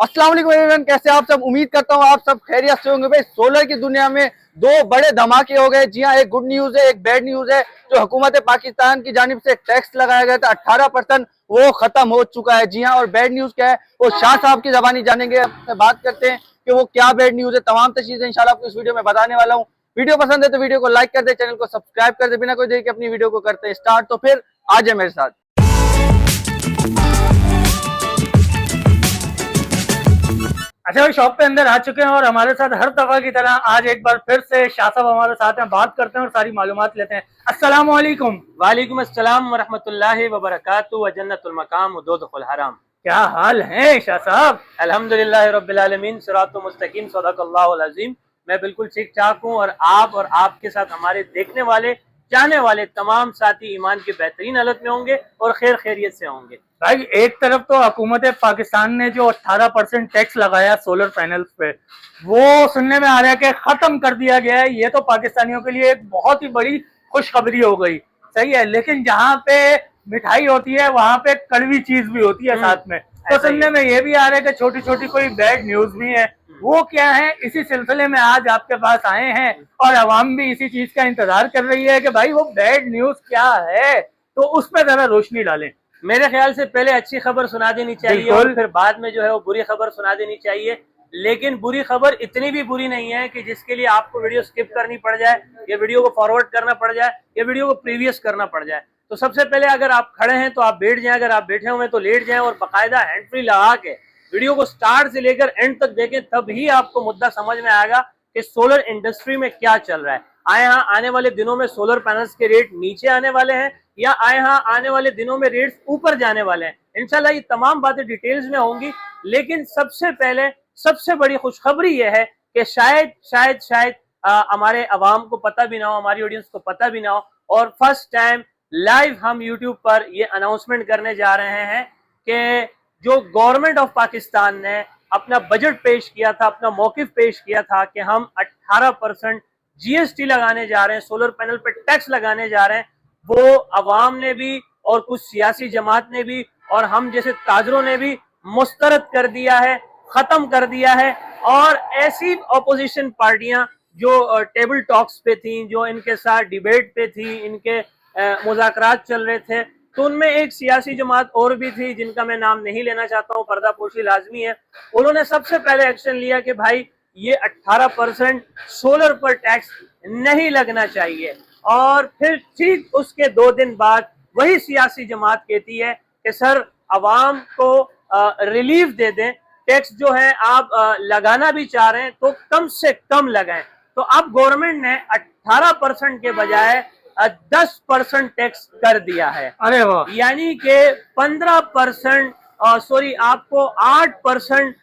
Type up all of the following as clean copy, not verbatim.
अस्सलाम वालेकुम एवरीवन, कैसे आप सब। उम्मीद करता हूँ आप सब खैरियत से होंगे। भाई सोलर की दुनिया में दो बड़े धमाके हो गए। जी हाँ, एक गुड न्यूज है, एक बैड न्यूज है। जो हुकूमत पाकिस्तान की जानिब से टैक्स लगाया गया था 18%, वो खत्म हो चुका है। जी हाँ, और बैड न्यूज क्या है वो शाह साहब की जबानी जानेंगे। आपसे बात करते हैं कि वो क्या बैड न्यूज है। तमाम चीजें इंशाल्लाह आपको इस वीडियो में बताने वाला हूँ। वीडियो पसंद है तो वीडियो को लाइक कर दे, चैनल को सब्सक्राइब कर दे। बिना कोई देर के अपनी वीडियो को करते हैं स्टार्ट। तो फिर आ जाए मेरे साथ। अच्छा भाई, शॉप पे अंदर आ चुके हैं और हमारे साथ हर दफा की तरह आज एक बार फिर से शाह साहब हमारे साथ हैं। बात करते हैं और सारी मालूमात लेते हैं। अस्सलाम वालेकुम। वालेकुम अस्सलाम वरहमतुल्लाहि वबरकातुहू व जन्नतुल मकाम व दोज़खुल हराम। क्या हाल है शाह साहब? अल्हम्दुलिल्लाह रब्बिल आलमीन, सिरातुल मुस्तकीम, सदक़ल्लाहुल अज़ीम। मैं बिल्कुल ठीक ठाक हूँ और आपके साथ हमारे देखने वाले चाहने वाले तमाम साथी ईमान की बेहतरीन हालत में होंगे और खैर खैरियत से होंगे। भाई, एक तरफ तो हुकूमत पाकिस्तान ने जो 18% टैक्स लगाया सोलर पैनल्स पे, वो सुनने में आ रहा है कि खत्म कर दिया गया है। ये तो पाकिस्तानियों के लिए एक बहुत ही बड़ी खुशखबरी हो गई। सही है, लेकिन जहाँ पे मिठाई होती है वहां पे कड़वी चीज भी होती है साथ में। तो सुनने में ये भी आ रहा है कि छोटी छोटी कोई बैड न्यूज भी है। वो क्या है, इसी सिलसिले में आज आपके पास आए हैं और अवाम भी इसी चीज का इंतजार कर रही है कि भाई वो बैड न्यूज क्या है, तो उस पर जरा रोशनी डालें। मेरे ख्याल से पहले अच्छी खबर सुना देनी चाहिए और फिर बाद में जो है वो बुरी खबर सुना देनी चाहिए। लेकिन बुरी खबर इतनी भी बुरी नहीं है कि जिसके लिए आपको वीडियो स्किप करनी पड़ जाए, या वीडियो को फॉरवर्ड करना पड़ जाए, या वीडियो को प्रीवियस करना पड़ जाए। तो सबसे पहले अगर आप खड़े हैं तो आप बैठ जाएं, अगर आप बैठे हुए हैं तो लेट जाएं और बाकायदा हैंड फ्री लगा के वीडियो को स्टार्ट से लेकर एंड तक देखें, तब ही आपको मुद्दा समझ में आएगा कि सोलर इंडस्ट्री में क्या चल रहा है। यहाँ आने वाले दिनों में सोलर पैनल्स के रेट नीचे आने वाले हैं या यहाँ आने वाले दिनों में रेट्स ऊपर जाने वाले हैं। इंशाल्लाह ये तमाम बातें डिटेल्स में होंगी। लेकिन सबसे पहले सबसे बड़ी खुशखबरी यह है कि शायद शायद शायद हमारे अवाम को पता भी ना हो, हमारी ऑडियंस को पता भी ना हो, और फर्स्ट टाइम लाइव हम यूट्यूब पर ये अनाउंसमेंट करने जा रहे हैं कि जो गवर्नमेंट ऑफ पाकिस्तान ने अपना बजट पेश किया था, अपना मौकिफ पेश किया था कि हम 18% जीएसटी लगाने जा रहे हैं, सोलर पैनल पर टैक्स लगाने जा रहे हैं, वो अवाम ने भी और कुछ सियासी जमात ने भी और हम जैसे ताजरों ने भी मुस्तरद कर दिया है, खत्म कर दिया है। और ऐसी अपोजिशन पार्टियां जो टेबल टॉक्स पे थी, जो इनके साथ डिबेट पे थी, इनके मुज़ाकरात चल रहे थे, तो उनमें एक सियासी जमात और भी थी जिनका मैं नाम नहीं लेना चाहता हूँ, पर्दापोशी लाजमी है। उन्होंने सबसे पहले एक्शन लिया कि भाई ये 18% सोलर पर टैक्स नहीं लगना चाहिए। और फिर ठीक उसके 2 दिन बाद वही सियासी जमात कहती है कि सर अवाम को रिलीफ दे दें, टैक्स जो है आप लगाना भी चाह रहे हैं तो कम से कम लगाएं। तो अब गवर्नमेंट ने 18% के बजाय 10% टैक्स कर दिया है। अरे वाह, यानी कि 15% सॉरी आपको 8%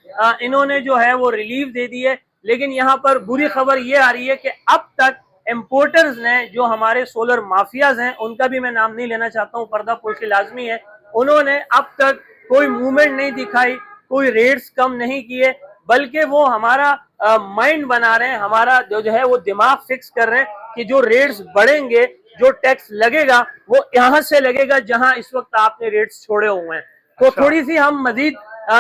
इन्होंने जो है वो रिलीफ दे दी है। लेकिन यहाँ पर बुरी खबर ये आ रही है कि अब तक इम्पोर्टर्स ने, जो हमारे सोलर माफियाज हैं, उनका भी मैं नाम नहीं लेना चाहता हूँ, पर्दापोशी लाजमी है, उन्होंने अब तक कोई मूवमेंट नहीं दिखाई, कोई रेट्स कम नहीं किए, बल्कि वो हमारा माइंड बना रहे हैं, हमारा जो है वो दिमाग फिक्स कर रहे हैं कि जो रेट्स बढ़ेंगे, जो टैक्स लगेगा वो यहाँ से लगेगा जहां इस वक्त आपने रेट्स छोड़े हुए हैं। तो थोड़ी सी हम मजीद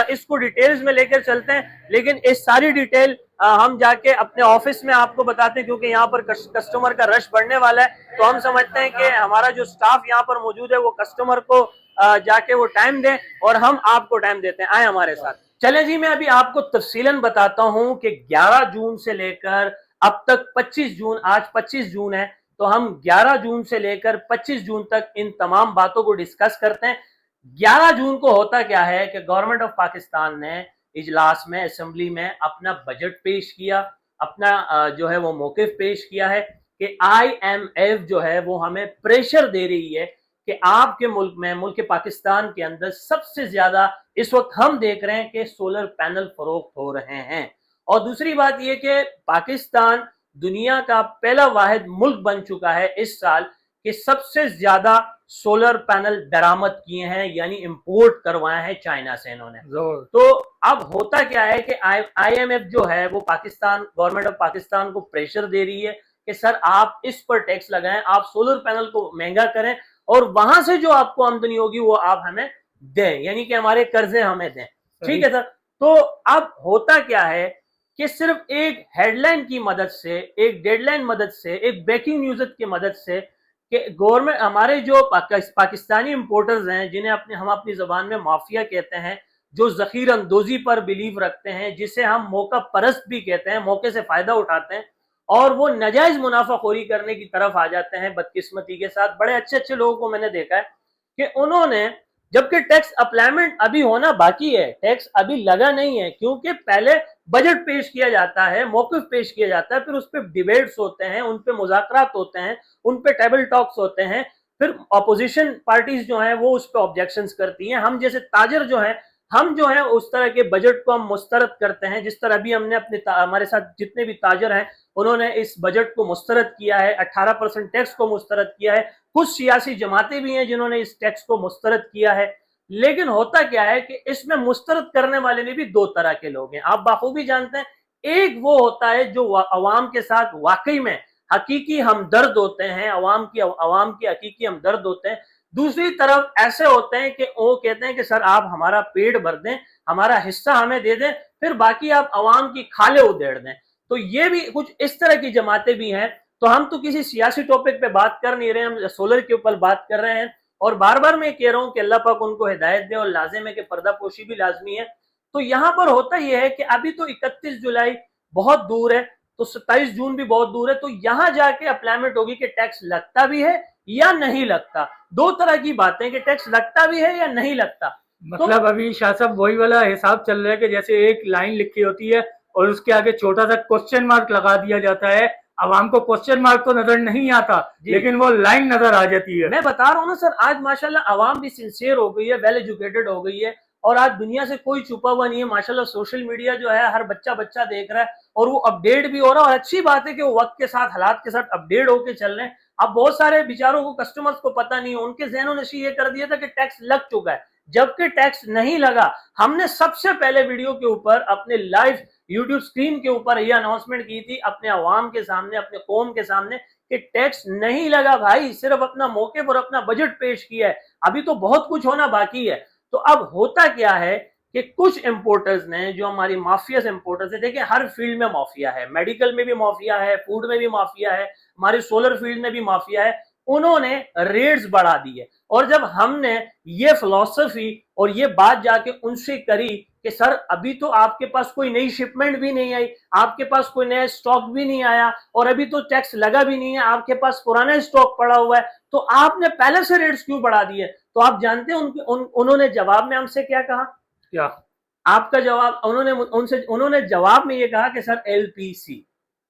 इसको डिटेल्स में लेकर चलते हैं, लेकिन इस सारी डिटेल हम जाके अपने ऑफिस में आपको बताते हैं, क्योंकि यहाँ पर कस्टमर का रश बढ़ने वाला है। तो हम समझते हैं कि हमारा जो स्टाफ यहाँ पर मौजूद है वो कस्टमर को जाके वो टाइम दें और हम आपको टाइम देते हैं। आए हमारे साथ। चले जी, मैं अभी आपको तफसीलन बताता हूँ कि 11 जून से लेकर अब तक 25 जून, आज 25 जून है, तो हम 11 जून से लेकर 25 जून तक इन तमाम बातों को डिस्कस करते हैं। 11 जून को होता क्या है कि गवर्नमेंट ऑफ पाकिस्तान ने इजलास में, असेंबली में अपना बजट पेश किया, अपना जो है वो मौकिफ पेश किया है कि IMF जो है वो हमें प्रेशर दे रही है कि आपके मुल्क में, मुल्क पाकिस्तान के अंदर सबसे ज्यादा इस वक्त हम देख रहे हैं कि सोलर पैनल फरोख्त हो रहे हैं। और दूसरी बात यह कि पाकिस्तान दुनिया का पहला वाहिद मुल्क बन चुका है इस साल कि सबसे ज्यादा सोलर पैनल दरामद किए हैं, यानी इंपोर्ट करवाए हैं चाइना से इन्होंने। तो अब होता क्या है कि IMF जो है वो पाकिस्तान, गवर्नमेंट ऑफ पाकिस्तान को प्रेशर दे रही है कि सर आप इस पर टैक्स लगाएं, आप सोलर पैनल को महंगा करें और वहां से जो आपको आमदनी होगी वो आप हमें दें, यानी कि हमारे कर्जे हमें दें। ठीक है सर। तो अब होता क्या है कि सिर्फ एक हेडलाइन की मदद से, एक डेडलाइन मदद से, एक ब्रेकिंग न्यूज की मदद से कि गवर्नमेंट, हमारे जो पाकिस्तानी इंपोर्टर्स हैं, जिन्हें हम अपनी जबान में माफिया कहते हैं, जो जखीर अंदोजी पर बिलीव रखते हैं, जिसे हम मौका परस्त भी कहते हैं, मौके से फायदा उठाते हैं और वो नजायज मुनाफाखोरी करने की तरफ आ जाते हैं बदकिस्मती के साथ। बड़े अच्छे अच्छे लोगों को मैंने देखा है कि उन्होंने, जबकि टैक्स अप्लायमेंट अभी होना बाकी है, टैक्स अभी लगा नहीं है, क्योंकि पहले बजट पेश किया जाता है, मौक़िफ़ पेश किया जाता है, फिर उस पर डिबेट्स होते हैं, उन पे मुज़ाकरात होते हैं, उन पे टेबल टॉक्स होते हैं, फिर अपोजिशन पार्टीज जो हैं वो उस पर ऑब्जेक्शंस करती हैं। हम जैसे ताजर जो हैं, हम जो है उस तरह के बजट को हम मुस्तरद करते हैं, जिस तरह अभी हमने अपने हमारे साथ जितने भी ताजर हैं उन्होंने इस बजट को मुस्तरद किया है, 18% टैक्स को मुस्तरद किया है। कुछ सियासी जमातें भी हैं जिन्होंने इस टैक्स को मुस्तरद किया है। लेकिन होता क्या है कि इसमें मुस्तरद करने वाले में भी दो तरह के लोग हैं, आप बाखूबी जानते हैं। एक वो होता है जो अवाम के साथ वाकई में हकीकी हमदर्द होते हैं, अवाम की हकीकी हमदर्द होते हैं। दूसरी तरफ ऐसे होते हैं कि वो कहते हैं कि सर आप हमारा पेट भर दें, हमारा हिस्सा हमें दे दें, फिर बाकी आप अवाम की खाले उधेड़ दें। तो ये भी कुछ इस तरह की जमातें भी हैं। तो हम तो किसी सियासी टॉपिक पे बात कर नहीं रहे, हम सोलर के ऊपर बात कर रहे हैं। और बार बार मैं कह रहा हूं कि अल्लाह पाक उनको हिदायत दे और लाजिम है कि पर्दापोशी भी लाजमी है। तो यहां पर होता यह है कि अभी तो 31 जुलाई बहुत दूर है, तो 27 जून भी बहुत दूर है। तो यहां जाके अप्लायमेंट होगी कि टैक्स लगता भी है या नहीं लगता। दो तरह की बातें कि टैक्स लगता भी है या नहीं लगता। मतलब तो अभी शाह साहब वही वाला हिसाब चल रहा है कि जैसे एक लाइन लिखी होती है और उसके आगे छोटा सा क्वेश्चन मार्क लगा दिया जाता है। आवाम को क्वेश्चन मार्क तो नजर नहीं आता, लेकिन वो लाइन नजर आ जाती है। मैं बता रहा हूँ ना सर, आज माशाल्लाह आवाम भी सिंसियर हो गई है, वेल एजुकेटेड हो गई है और आज दुनिया से कोई छुपा हुआ नहीं है। माशाल्लाह सोशल मीडिया जो है हर बच्चा देख रहा है और वो अपडेट भी हो रहा है। और अच्छी बात है कि वो वक्त के साथ, हालात के साथ अपडेट होकर चल रहे हैं। अब बहुत सारे बेचारों को, कस्टमर्स को पता नहीं है, उनके ज़हनों ने ये कर दिया था कि टैक्स लग चुका है, जबकि टैक्स नहीं लगा। हमने सबसे पहले वीडियो के ऊपर अपने लाइव यूट्यूब स्क्रीन के ऊपर यह अनाउंसमेंट की थी अपने अवाम के सामने, अपने कौम के सामने, कि टैक्स नहीं लगा भाई, सिर्फ अपना मौके पर अपना बजट पेश किया है, अभी तो बहुत कुछ होना बाकी है। तो अब होता क्या है कि कुछ इंपोर्टर्स ने, जो हमारी माफिया इंपोर्टर्स है, देखिए हर फील्ड में माफिया है, मेडिकल में भी माफिया है, फूड में भी माफिया है, हमारी सोलर फील्ड में भी माफिया है। उन्होंने रेट्स बढ़ा दी है। और जब हमने ये फिलॉसफी और ये बात जाके उनसे करी कि सर अभी तो आपके पास कोई नई शिपमेंट भी नहीं आई, आपके पास कोई नया स्टॉक भी नहीं आया और अभी तो टैक्स लगा भी नहीं है, आपके पास पुराना स्टॉक पड़ा हुआ है, तो आपने पहले से रेट्स क्यों बढ़ा दिए? तो आप जानते हैं उन्होंने जवाब में हमसे क्या कहा? क्या आपका जवाब? उन्होंने जवाब में ये कहा कि सर एलपीसी।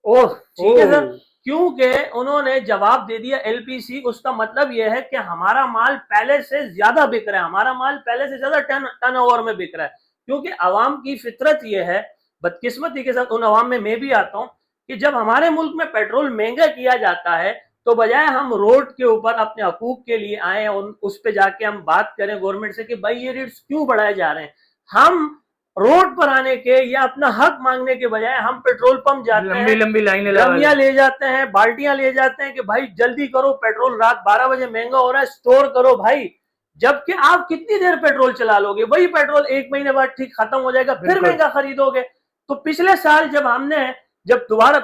ओह ठीक है सर, क्योंकि उन्होंने जवाब दे दिया एलपीसी। उसका मतलब यह है कि हमारा माल पहले से ज्यादा बिक रहा है, हमारा माल पहले से ज्यादा टर्नओवर में बिक रहा है। क्योंकि अवाम की फितरत यह है, बदकिस्मती के साथ उन अवाम में मैं भी आता हूं, कि जब हमारे मुल्क में पेट्रोल महंगा किया जाता है तो बजाय हम रोड के ऊपर अपने हकूक के लिए आए और उस पर जाके हम बात करें गवर्नमेंट से कि भाई ये रेट्स क्यों बढ़ाए जा रहे हैं, हम रोड पर आने के या अपना हक मांगने के बजाय हम पेट्रोल पंप जाते हैं, लंबी लाइनें लंबियां ले जाते हैं, बाल्टियां ले जाते हैं कि भाई जल्दी करो, पेट्रोल रात 12 बजे महंगा हो रहा है, स्टोर करो भाई। जबकि आप कितनी देर पेट्रोल चला लोगे? वही पेट्रोल 1 महीने बाद ठीक खत्म हो जाएगा, फिर महंगा खरीदोगे। तो पिछले साल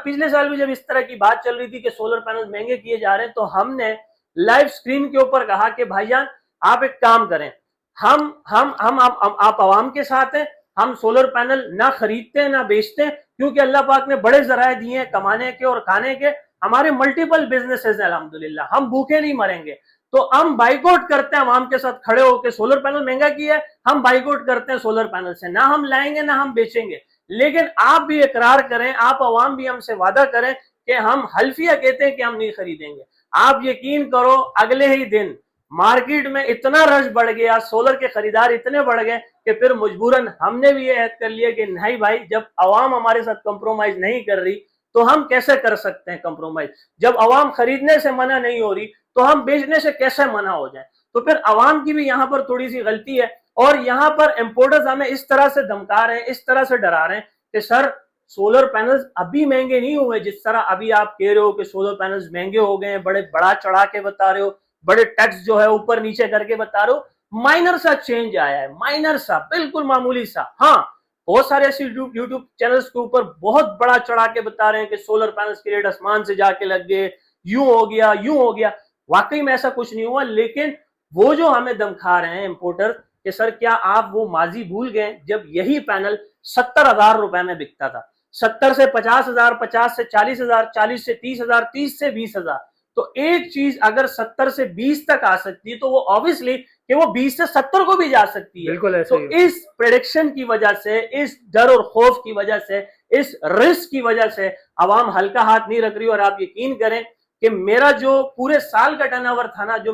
पिछले साल भी जब इस तरह की बात चल रही थी कि सोलर पैनल महंगे किए जा रहे हैं, तो हमने लाइव स्क्रीन के ऊपर कहा कि भाईजान आप एक काम करें, आप आवाम के साथ हैं, हम सोलर पैनल ना खरीदते हैं ना बेचते हैं, क्योंकि अल्लाह पाक ने बड़े जराए दिए हैं कमाने के और खाने के। हमारे मल्टीपल बिजनेसेस हैं अल्हम्दुलिल्लाह, हम भूखे नहीं मरेंगे। तो हम बाइकआउट करते हैं आवाम के साथ खड़े होकर, सोलर पैनल महंगा किया है, हम बाइकआउट करते हैं सोलर पैनल से, ना हम लाएंगे ना हम बेचेंगे। लेकिन आप भी इकरार करें, आप आवाम भी हमसे वादा करें कि हम हल्फिया कहते हैं कि हम नहीं खरीदेंगे। आप यकीन करो, अगले ही दिन मार्केट में इतना रश बढ़ गया, सोलर के खरीदार इतने बढ़ गए कि फिर मजबूरन हमने भी ये ऐद कर लिया कि नहीं भाई, जब आवाम हमारे साथ कंप्रोमाइज नहीं कर रही तो हम कैसे कर सकते हैं कंप्रोमाइज? जब आवाम खरीदने से मना नहीं हो रही तो हम बेचने से कैसे मना हो जाए? तो फिर आवाम की भी यहाँ पर थोड़ी सी गलती है। और यहाँ पर इंपोर्टर्स हमें इस तरह से धमका रहे हैं, इस तरह से डरा रहे हैं कि सर सोलर पैनल्स अभी महंगे नहीं हुए, जिस तरह अभी आप कह रहे हो कि सोलर पैनल्स महंगे हो गए हैं, बड़े बड़ा चढ़ा के बता रहे हो, बड़े टैक्स जो है ऊपर नीचे करके बता रहे हो। माइनर सा चेंज आया है, माइनर सा, बिल्कुल मामूली सा। हाँ, बहुत सारे ऐसे यूट्यूब चैनल्स के ऊपर बहुत बड़ा चढ़ा के बता रहे हैं कि सोलर पैनल्स के रेट आसमान से जाके लग गए, यूं हो गया यूं हो गया। वाकई में ऐसा कुछ नहीं हुआ, लेकिन वो जो हमें दम खा रहे हैं इंपोर्टर कि सर क्या आप वो माजी भूल गए जब यही पैनल 70,000 रुपए में बिकता था, 70 से 50,000, 50 से 40,000, 40 से 30,000, 30 से 20,000। तो एक चीज अगर 70 से 20 तक आ सकती है तो वो ऑब्वियसली कि वो 20 से 70 को भी जा सकती है। बिल्कुल ऐसे तो इस प्रेडिक्शन की वजह से, इस डर और खौफ की वजह से, इस रिस्क की वजह से अवाम हल्का हाथ नहीं रख रही। और आप यकीन करें कि मेरा जो पूरे साल का टर्नओवर था ना, जो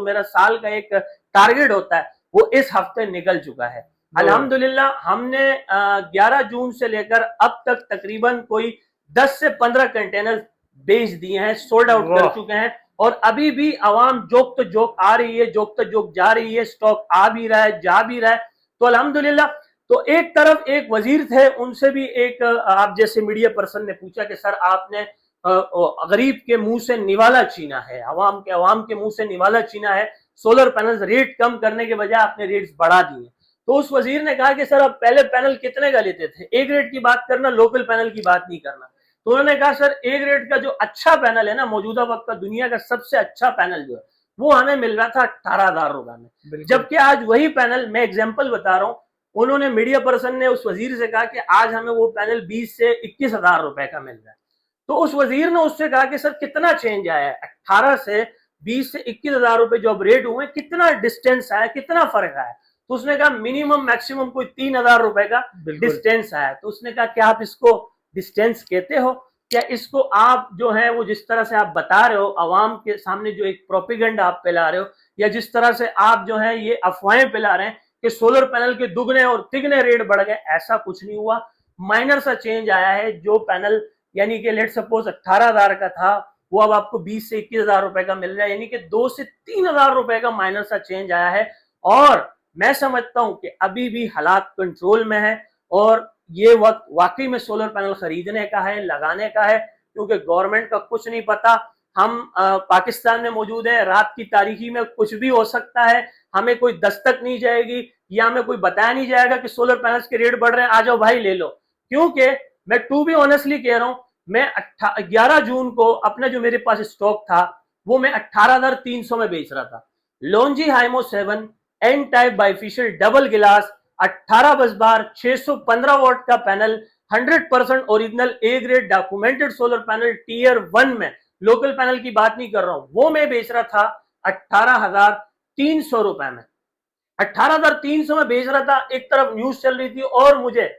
मेरा साल का एक टारगेट होता है, वो इस हफ्ते निकल चुका है अल्हम्दुलिल्लाह। हमने 11 जून से लेकर अब तक तकरीबन कोई 10 से 15 कंटेनर बेच दिए हैं, सोल्ड आउट कर चुके हैं। और अभी भी आवाम जोक तो जोक आ रही है, जोक तो जोक जा रही है, स्टॉक आ भी रहा है, जा भी रहा है, तो अल्हम्दुलिल्लाह। तो एक तरफ एक वजीर थे, उनसे भी एक आप जैसे मीडिया पर्सन ने पूछा कि सर आपने गरीब के मुंह से निवाला छीना है, आवाम के मुंह से निवाला छीना है, सोलर पैनल रेट कम करने के बजाय आपने रेट्स बढ़ा दिए। तो उस वजीर ने कहा कि सर अब पहले पैनल कितने का लेते थे, एक रेट की बात करना, लोकल पैनल की बात नहीं करना। तो उन्होंने कहा सर एक रेट का जो अच्छा पैनल है ना, मौजूदा वक्त का दुनिया का सबसे अच्छा पैनल जो है वो हमें मिल रहा था 18,000 रुपए में, जबकि आज वही पैनल, मैं एग्जांपल बता रहा हूं, उन्होंने मीडिया पर्सन ने उस वजीर से कहा कि आज हमें वो पैनल 20 से 21,000 रुपए का मिल रहा है। तो उस वजीर ने उससे कहा कि सर कितना चेंज आया है, 18 से 20 से 21,000 रुपए जो अब रेट हुए, कितना डिस्टेंस आया, कितना फर्क आया। तो उसने कहा मिनिमम मैक्सिमम कोई 3,000 रुपए का डिस्टेंस आया। तो उसने कहा क्या आप इसको डिस्टेंस कहते हो, क्या इसको आप जो है वो जिस तरह से आप बता रहे हो आवाम के सामने जो एक प्रोपेगेंडा आप फैला रहे हो, या जिस तरह से आप जो है ये अफवाहें फैला रहे हैं कि सोलर पैनल के दुगने और तिगने रेट बढ़ गए, ऐसा कुछ नहीं हुआ। माइनर सा चेंज आया है। जो पैनल यानी कि लेट सपोज 18,000 का था वो अब आपको 20 से 21,000 रुपए का मिल रहा है, यानी कि 2 से 3,000 रुपए का माइनर सा चेंज आया है। और मैं समझता हूं कि अभी भी हालात कंट्रोल में है और ये वक्त वाकई में सोलर पैनल खरीदने का है, लगाने का है, क्योंकि गवर्नमेंट का कुछ नहीं पता। हम पाकिस्तान में मौजूद है, रात की तारीखी में कुछ भी हो सकता है, हमें कोई दस्तक नहीं जाएगी या हमें कोई बताया नहीं जाएगा कि सोलर पैनल्स के रेट बढ़ रहे हैं, आ जाओ भाई ले लो। क्योंकि मैं टू बी ऑनेस्टली कह रहा हूं, मैं 11 जून को अपना जो मेरे पास स्टॉक था वो मैं 18,300 में बेच रहा था। Longi Himo 7 N type bifacial double glass 18 busbar 615 watt का panel, 100% original A grade documented solar panel tier 1 में, लोकल पैनल की बात नहीं कर रहा हूं, वो मैं बेच रहा था 18,300 रुपए में। 18,300 में बेच रहा था। एक तरफ न्यूज चल रही थी और मुझे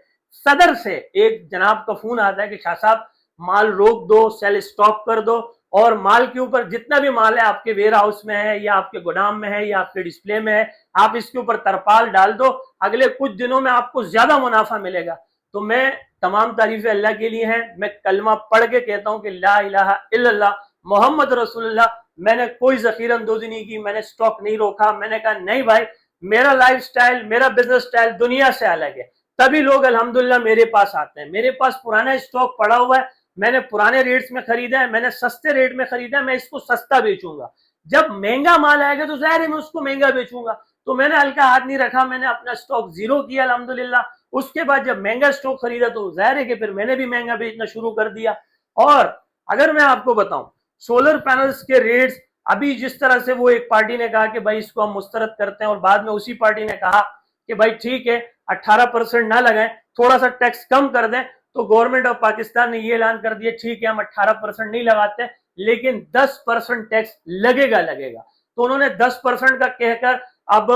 सदर से एक जनाब का फोन आता है कि शाह साहब माल रोक दो, सेल स्टॉप कर दो, और माल के ऊपर जितना भी माल है आपके वेयर हाउस में है या आपके गोदाम में है या आपके डिस्प्ले में है, आप इसके ऊपर तरपाल डाल दो, अगले कुछ दिनों में आपको ज्यादा मुनाफा मिलेगा। तो मैं तमाम तारीफें अल्लाह के लिए हैं। मैं कलमा पढ़ के कहता हूं कि ला इलाहा इल्लल्लाह मोहम्मद रसूलुल्लाह। मैंने कोई जखीरा अंदोजी नहीं की, मैंने स्टॉक नहीं रोका। मैंने कहा नहीं भाई, मेरा लाइफ स्टाइल, मेरा बिजनेस स्टाइल दुनिया से अलग है, तभी लोग अल्हम्दुलिल्लाह मेरे पास आते हैं। मेरे पास पुराना स्टॉक पड़ा हुआ है, मैंने पुराने रेट्स में खरीदा है, मैंने सस्ते रेट में खरीदा है, मैं इसको सस्ता बेचूंगा। जब महंगा माल आएगा तो जाहिर है मैं उसको महंगा बेचूंगा। तो मैंने हल्का हाथ नहीं रखा, मैंने अपना स्टॉक जीरो किया अल्हम्दुलिल्लाह। उसके बाद जब महंगा स्टॉक खरीदा तो जाहिर है कि फिर मैंने भी महंगा बेचना शुरू कर दिया। और अगर मैं आपको बताऊं सोलर पैनल्स के रेट्स अभी जिस तरह से, वो एक पार्टी ने कहा कि भाई इसको हम मुस्तरद करते हैं, और बाद में उसी पार्टी ने कहा कि भाई ठीक है 18% ना लगाएं, थोड़ा सा टैक्स कम कर दें। तो गवर्नमेंट ऑफ पाकिस्तान ने ये ऐलान कर दिया ठीक है हम 18% नहीं लगाते, लेकिन 10% टैक्स लगेगा। तो उन्होंने 10% का कहकर अब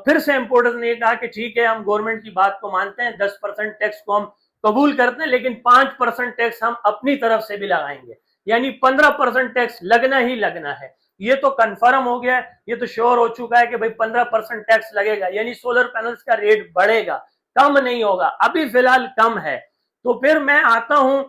फिर से इंपोर्टर्स ने कहा कि ठीक है हम गवर्नमेंट की बात को मानते हैं, 10% टैक्स को हम कबूल करते हैं, लेकिन 5% टैक्स हम अपनी तरफ से भी लगाएंगे, यानी 15% टैक्स लगना ही लगना है। ये तो कंफर्म हो गया है, ये तो श्योर हो चुका है कि भाई 15% टैक्स लगेगा, यानी सोलर पैनल्स का रेट बढ़ेगा, कम नहीं होगा। अभी फिलहाल कम है। तो फिर मैं आता हूं,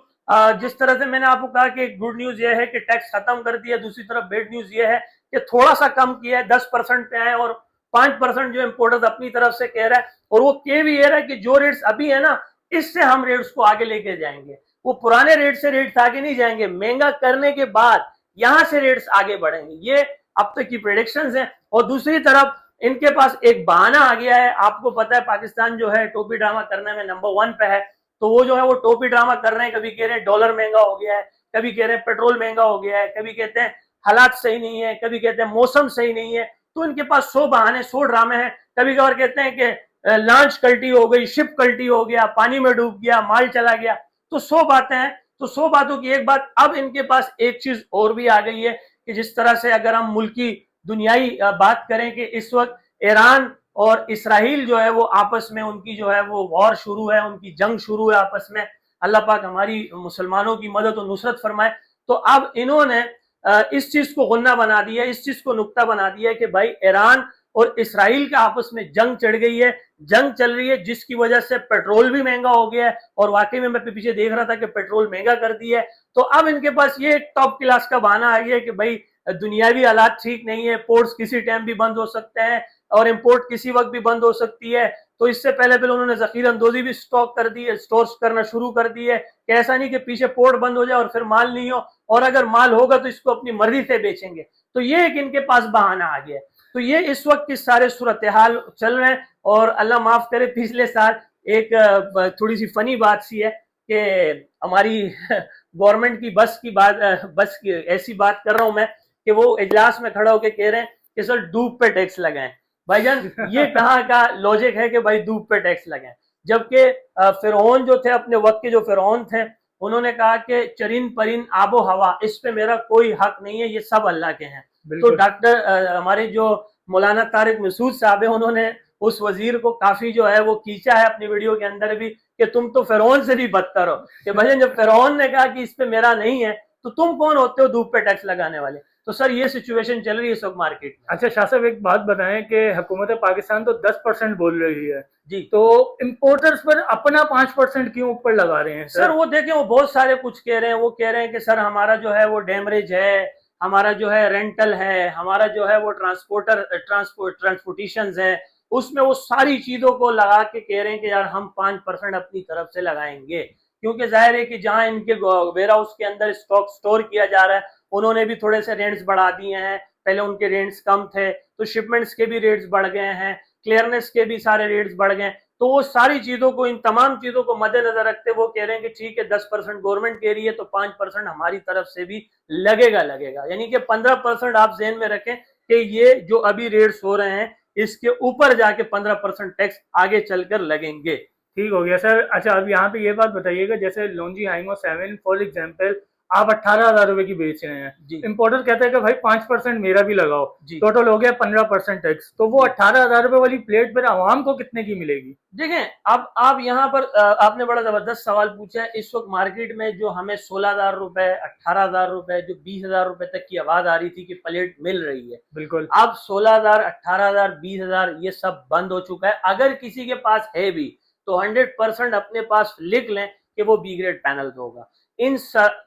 जिस तरह से मैंने आपको कहा कि गुड न्यूज ये है कि टैक्स खत्म कर दिया, दूसरी तरफ बैड न्यूज ये है कि थोड़ा सा कम किया है, 10% पे आए, और 5% जो इंपोर्टर्स अपनी तरफ से कह रहा है, और वो कह भी ये रहा है कि जो रेट्स अभी है ना इससे हम रेट्स को आगे लेके जाएंगे, वो पुराने रेट से रेट्स आगे नहीं जाएंगे, महंगा करने के बाद यहां से रेट्स आगे बढ़ेंगे। ये अब तक की प्रेडिक्शंस हैं। और दूसरी तरफ इनके पास एक बहाना आ गया है। आपको पता है पाकिस्तान जो है टोपी ड्रामा करने में नंबर 1 पे है, तो वो जो है वो टोपी ड्रामा कर रहे हैं। कभी कह रहे हैं डॉलर महंगा हो गया है, कभी कह रहे हैं पेट्रोल महंगा हो गया है, कभी कहते हैं हालात सही नहीं है, कभी कहते हैं मौसम सही नहीं है। तो इनके पास 100 बहाने, 100 ड्रामे हैं। कभी कभार कहते हैं कि लॉन्च कल्टी हो गई, शिप कल्टी हो गया, पानी में डूब गया, माल चला गया। तो 100 बातें हैं। तो 100 बातों की एक बात, अब इनके पास एक चीज और भी आ गई है कि जिस तरह से अगर हम मुल्की दुनियाई बात करें कि इस वक्त ईरान और इसराइल जो है वो आपस में उनकी जो है वो वॉर शुरू है, उनकी जंग शुरू है आपस में। अल्लाह पाक हमारी मुसलमानों की मदद और नुसरत फरमाए। तो अब इन्होंने इस चीज को गुन्ना बना दिया, इस चीज को नुक्ता बना दिया है कि भाई ईरान और इसराइल के आपस में जंग चढ़ गई है, जंग चल रही है, जिसकी वजह से पेट्रोल भी महंगा हो गया है। और वाकई में मैं पीछे देख रहा था कि पेट्रोल महंगा कर दिया है। तो अब इनके पास ये टॉप क्लास का बहाना आ गया है कि भाई दुनियावी हालात ठीक नहीं है, पोर्ट्स किसी टाइम भी बंद हो सकते हैं और इंपोर्ट किसी वक्त भी बंद हो सकती है। तो इससे पहले उन्होंने जखीरा अंदोजी भी स्टॉक कर दी है, स्टोर करना शुरू कर दी है कि ऐसा नहीं कि पीछे पोर्ट बंद हो जाए और फिर माल नहीं हो, और अगर माल होगा तो इसको अपनी मर्जी से बेचेंगे। तो ये एक इनके पास बहाना आ गया है। तो ये इस वक्त की सारे सूरत हाल चल रहे हैं। और अल्लाह माफ करे, पिछले साल एक थोड़ी सी फनी बात सी है कि हमारी गवर्नमेंट की बस की ऐसी बात कर रहा हूं मैं कि वो इजलास में खड़ा होकर कह रहे हैं कि सर दूध पे टैक्स लगाएं। भाईजान ये कहाँ का लॉजिक है कि भाई दूध पे टैक्स लगाएं? जबकि फिरौन जो थे, अपने वक्त के जो फिरौन थे, उन्होंने कहा कि चरिन परिन आबो हवा, इस पे मेरा कोई हक नहीं है, ये सब अल्लाह के हैं। तो डॉक्टर हमारे जो मौलाना तारिक मसूद साहब है, उन्होंने उस वजीर को काफी जो है वो खींचा है अपनी वीडियो के अंदर भी कि तुम तो फिरौन से भी बदतर हो। कि भाई जब फिरौन ने कहा कि इस पे मेरा नहीं है तो तुम कौन होते हो दूध पे टैक्स लगाने वाले? तो सर ये सिचुएशन चल रही है इस वक्त मार्केट में। अच्छा शाह साहब, एक बात बताएं कि हुकूमत पाकिस्तान तो 10% बोल रही है जी, तो इम्पोर्टर्स पर अपना 5% क्यों ऊपर लगा रहे हैं सर वो देखें, वो बहुत सारे कुछ कह रहे हैं। वो कह रहे हैं कि सर हमारा जो है वो डैमरेज है, हमारा जो है रेंटल है, हमारा जो है वो ट्रांसपोर्टेशन है, उसमें वो सारी चीजों को लगा के कह रहे हैं कि यार हम 5% अपनी तरफ से लगाएंगे। क्योंकि जाहिर है कि जहां इनके वेयर हाउस के अंदर स्टॉक स्टोर किया जा रहा है, उन्होंने भी थोड़े से रेट्स बढ़ा दिए हैं। पहले उनके रेट्स कम थे तो शिपमेंट्स के भी रेट्स बढ़ गए हैं, क्लियरनेस के भी सारे रेट्स बढ़ गए। तो वो सारी चीजों को, इन तमाम चीजों को मद्देनजर रखते वो कह रहे हैं कि ठीक है 10% गवर्नमेंट कह रही है तो 5% हमारी तरफ से भी लगेगा। यानी कि 15% आप ज़हन में रखें कि ये जो अभी रेट्स हो रहे हैं इसके ऊपर जाके 15% टैक्स आगे चलकर लगेंगे। ठीक हो गया सर। अच्छा अब यहाँ पे ये बात बताइएगा, जैसे लॉन्जी हाइमो 7 फॉर एग्जांपल आप 18,000 रुपए की बेच रहे हैं, इंपोर्टर कहता है कि भाई 5% मेरा भी लगाओ, टोटल हो गया 15% टैक्स। तो वो 18,000 रुपए वाली प्लेट पर आवाम को कितने की मिलेगी? देखें, अब आप यहाँ पर आपने बड़ा जबरदस्त सवाल पूछा है। इस वक्त मार्केट में जो हमें 16,000 रुपए, 18,000 रुपए, जो 20,000 रुपए तक की आवाज आ रही थी कि प्लेट मिल रही है, बिल्कुल अब 16,000, 18,000, 20,000 ये सब बंद हो चुका है। अगर किसी के पास है भी तो 100% अपने पास लिख लें कि वो बी ग्रेड पैनल होगा। इन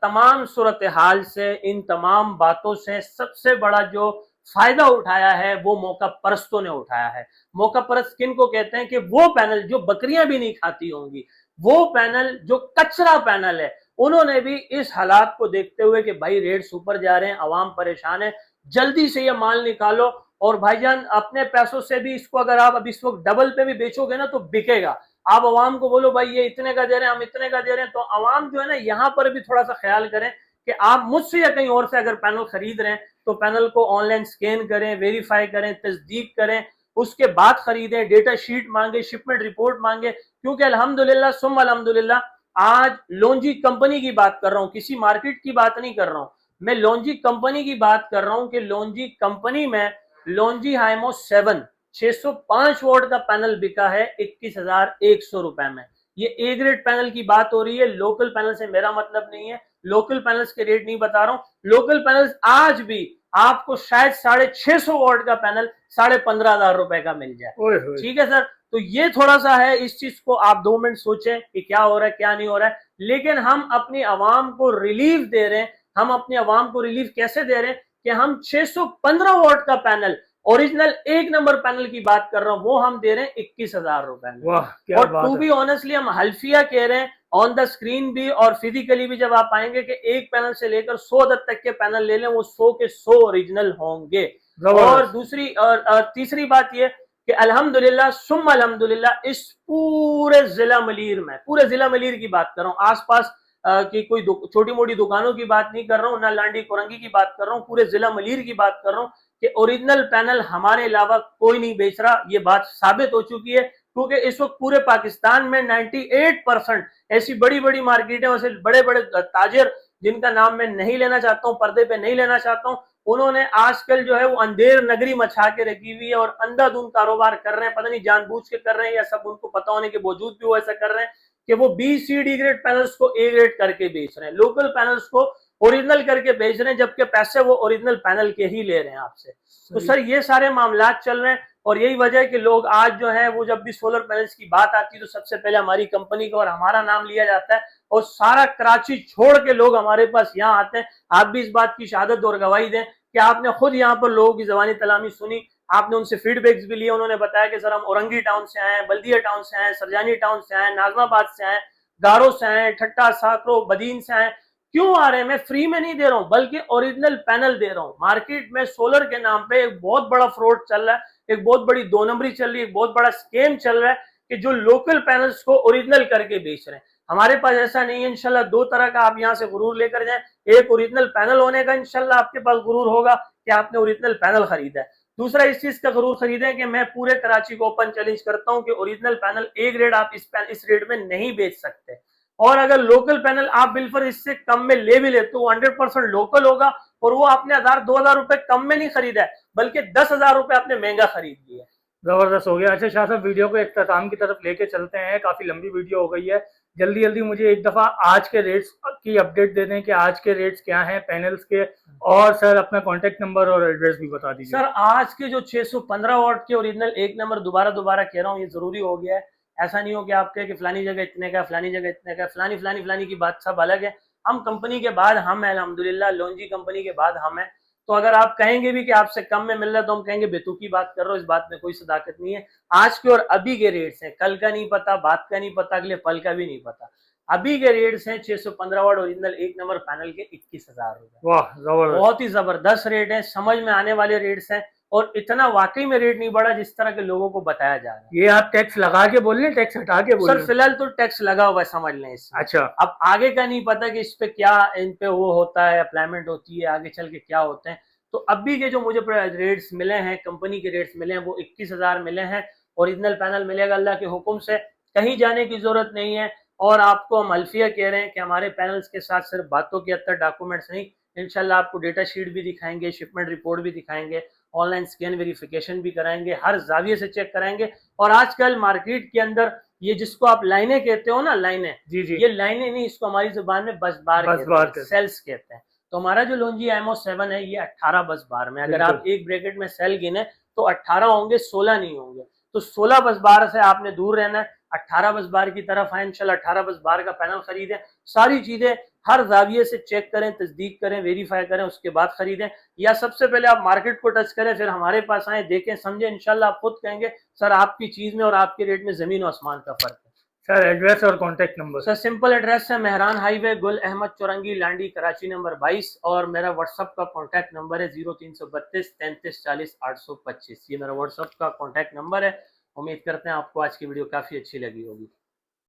तमाम सूरत हाल से, इन तमाम बातों से सबसे बड़ा जो फायदा उठाया है वो मौका परस्तों ने उठाया है। मौका परस्त किन को कहते हैं? कि वो पैनल जो बकरियां भी नहीं खाती होंगी, वो पैनल जो कचरा पैनल है, उन्होंने भी इस हालात को देखते हुए कि भाई रेट्स ऊपर जा रहे हैं, आवाम परेशान है, जल्दी से ये माल निकालो और भाईजान अपने पैसों से भी इसको अगर आप अब इस वक्त डबल पे भी बेचोगे ना तो बिकेगा। आप आवाम को बोलो भाई ये इतने का दे रहे हैं, हम इतने का दे रहे हैं, तो आवाम जो है ना यहाँ पर भी थोड़ा सा ख्याल करें कि आप मुझसे या कहीं और से अगर पैनल खरीद रहे हैं तो पैनल को ऑनलाइन स्कैन करें, वेरीफाई करें, तस्दीक करें, उसके बाद खरीदें, डेटा शीट मांगे, शिपमेंट रिपोर्ट मांगे। क्योंकि अल्हम्दुलिल्लाह सुम्मा अल्हम्दुलिल्लाह आज लॉन्जी कंपनी की बात कर रहा हूँ, किसी मार्केट की बात नहीं कर रहा हूँ, मैं लॉन्जी कंपनी की बात कर रहा हूँ कि लॉन्जी कंपनी में लॉन्जी हाइमो 7 605 वोट का पैनल बिका है 21,100 रुपए में। ये ए ग्रेड पैनल की बात हो रही है, लोकल पैनल से मेरा मतलब नहीं है, लोकल पैनल्स के रेट नहीं बता रहा हूं। लोकल पैनल्स आज भी आपको शायद 650 वोट का पैनल 15,500 रुपए का मिल जाए। ठीक है सर, तो ये थोड़ा सा है, इस चीज को आप 2 मिनट सोचें कि क्या हो रहा है क्या नहीं हो रहा है। लेकिन हम अपनी आवाम को रिलीफ दे रहे हैं। हम अपनी आवाम को रिलीफ कैसे दे रहे हैं कि हम 615 वोट का पैनल, ओरिजिनल 1 नंबर पैनल की बात कर रहा हूं, वो हम दे रहे हैं 21,000 रुपए में। और टू बी ऑनेस्टली हम हल्फिया कह रहे हैं ऑन द स्क्रीन भी और फिजिकली भी। जब आप आएंगे कि एक पैनल से लेकर 100 तक के पैनल ले लें, वो 100 के 100 ओरिजिनल होंगे। और दूसरी और तीसरी बात ये कि अल्हम्दुलिल्लाह सुम्मा अल्हम्दुलिल्लाह इस पूरे जिला मलीर की बात कर रहा हूँ, आसपास की कोई छोटी मोटी दुकानों की बात नहीं कर रहा हूँ, ना लांडी कोरंगी की बात कर रहा हूँ, पूरे जिला मलीर की बात कर रहा हूँ कि ओरिजिनल पैनल हमारे अलावा कोई नहीं बेच रहा। ये बात साबित हो चुकी है, क्योंकि इस वक्त पूरे पाकिस्तान में 98% ऐसी बड़ी बड़ी मार्केटें, वैसे बड़े बड़े ताजिर जिनका नाम मैं नहीं लेना चाहता हूँ, पर्दे पे नहीं लेना चाहता हूँ, उन्होंने आजकल जो है वो अंधेर नगरी मचा के रखी हुई है और अंधाधुंध कारोबार कर रहे हैं। पता नहीं जानबूझ के कर रहे हैं या सब उनको पता होने के बावजूद भी वो ऐसा कर रहे हैं कि वो B C D grade panels को ए ग्रेड करके बेच रहे हैं, लोकल पैनल्स को ओरिजिनल करके बेच रहे हैं, जबकि पैसे वो ओरिजिनल पैनल के ही ले रहे हैं आपसे। तो सर ये सारे मामला चल रहे हैं और यही वजह है कि लोग आज जो है वो जब भी सोलर पैनल्स की बात आती है तो सबसे पहले हमारी कंपनी का और हमारा नाम लिया जाता है और सारा कराची छोड़ के लोग हमारे पास यहाँ आते हैं। आप भी इस बात की शहादत और गवाही दें कि आपने खुद यहाँ पर लोगों की जबानी तलामी सुनी, आपने उनसे फीडबैक्स भी लिए, उन्होंने बताया कि सर हम औरंगी टाउन से आए हैं, बल्दिया टाउन से आए, सरजानी टाउन से आए, नाजमाबाद से आए, गारो से आए, ठट्टा साकरो बदीन से आए। क्यों आ रहे हैं? मैं फ्री में नहीं दे रहा हूं बल्कि ओरिजिनल पैनल दे रहा हूं। मार्केट में सोलर के नाम पे एक बहुत बड़ा फ्रॉड चल रहा है, एक बहुत बड़ी दो नंबरी चल रही है, एक बहुत बड़ा स्कैम चल रहा है कि जो लोकल पैनल्स को ओरिजिनल करके बेच रहे हैं। हमारे पास ऐसा नहीं है। इंशाल्लाह दो तरह का आप यहाँ से गुरूर लेकर जाएं, एक ओरिजिनल पैनल होने का इंशाल्लाह आपके पास गुरूर होगा कि आपने ओरिजिनल पैनल खरीदा है। दूसरा इस चीज का जरूर खरीदें कि मैं पूरे कराची को ओपन चैलेंज करता हूं कि ओरिजिनल पैनल ए ग्रेड आप इस रेट में नहीं बेच सकते, और अगर लोकल पैनल आप बिल्कुल इससे कम में ले भी लेते तो 100% लोकल होगा और वो आपने 1000-2000 रुपए कम में नहीं खरीदा है बल्कि 10,000 रुपए आपने महंगा खरीद लिया। जबरदस्त हो गया। अच्छा शाह साहब, वीडियो को इख्तिताम की तरफ लेके चलते हैं, काफी लंबी वीडियो हो गई है। जल्दी जल्दी मुझे एक दफा आज के रेट्स की अपडेट दे दें कि आज के रेट्स क्या हैं पैनल्स के, और सर अपना कॉन्टेक्ट नंबर और एड्रेस भी बता दीजिए। सर आज के जो 615 वाट के ओरिजिनल एक नंबर दोबारा कह रहा हूँ, ये जरूरी हो गया है। ऐसा नहीं हो कि आप कहे कि फलानी जगह इतने का, फलानी जगह इतने का, फलानी की बात सब अलग है। हम कंपनी के बाद हम है अल्हम्दुलिल्लाह, लोनजी कंपनी के बाद हम है। तो अगर आप कहेंगे भी कि आपसे कम में मिल रहा है तो हम कहेंगे बेतुकी बात कर रहे हो, इस बात में कोई सदाकत नहीं है। आज के और अभी के रेट्स हैं, कल का नहीं पता, बात का नहीं पता, अगले पल का भी नहीं पता। अभी के रेट्स हैं 615 वाट ओरिजिनल एक नंबर पैनल के 21,000 रुपए। वाह जबरदस्त, बहुत ही जबरदस्त रेट है, समझ में आने वाले रेट्स हैं और इतना वाकई में रेट नहीं बढ़ा जिस तरह के लोगों को बताया जा रहा है। ये आप टैक्स लगा के बोल रहे हैं, टैक्स हटा के बोल रहे सर हैं? फिलहाल तो टैक्स लगा हुआ है, समझ लें इसमें। अच्छा, अब आगे का नहीं पता कि इस पे क्या इन पे वो होता है, अप्लाईमेंट होती है, आगे चल के क्या होते हैं। तो अभी के जो मुझे रेट्स मिले हैं, कंपनी के रेट्स मिले हैं, वो 21,000 मिले हैं। ओरिजिनल पैनल मिलेगा अल्लाह के हुक्म से, कहीं जाने की जरूरत नहीं है। और आपको हम अल्फिया कह रहे हैं कि हमारे पैनल्स के साथ सिर्फ बातों के अंदर डॉक्यूमेंट्स नहीं, इंशाल्लाह आपको डेटा शीट भी दिखाएंगे, शिपमेंट रिपोर्ट भी दिखाएंगे, ऑनलाइन स्कैन वेरिफिकेशन भी कराएंगे, हर जाविये से चेक कराएंगे। और आजकल मार्केट के अंदर ये जिसको आप लाइनें कहते हो ना, लाइनें, जी जी, ये लाइनें नहीं, इसको हमारी जुबान में बस बार सेल्स कहते हैं। तो हमारा जो लोनजी MO7 है ये 18 बस बार में, अगर आप एक ब्रैकेट में सेल गिने तो 18 होंगे, 16 नहीं होंगे। तो 16 बस बार से आपने दूर रहना है, 18 बस बार की तरफ आए, इंशाल्लाह 18 बस बार का पैनल खरीदें। सारी चीजें हर जाविये से चेक करें, तस्दीक करें, वेरीफाई करें, उसके बाद खरीदें। या सबसे पहले आप मार्केट को टच करें, फिर हमारे पास आए, देखें, समझें, इंशाल्लाह आप खुद कहेंगे सर आपकी चीज में और आपके रेट में जमीन और आसमान का फर्क है। सर एड्रेस और contact number? Sir simple address है मेहरान हाईवे, गुल अहमद चौरंगी, लांडी, कराची नंबर 22, और मेरा व्हाट्सअप का कॉन्टैक्ट नंबर है 0332 33 40 825। ये मेरा व्हाट्सअप का कॉन्टैक्ट नंबर है। उम्मीद करते हैं आपको आज की वीडियो काफी अच्छी लगी होगी।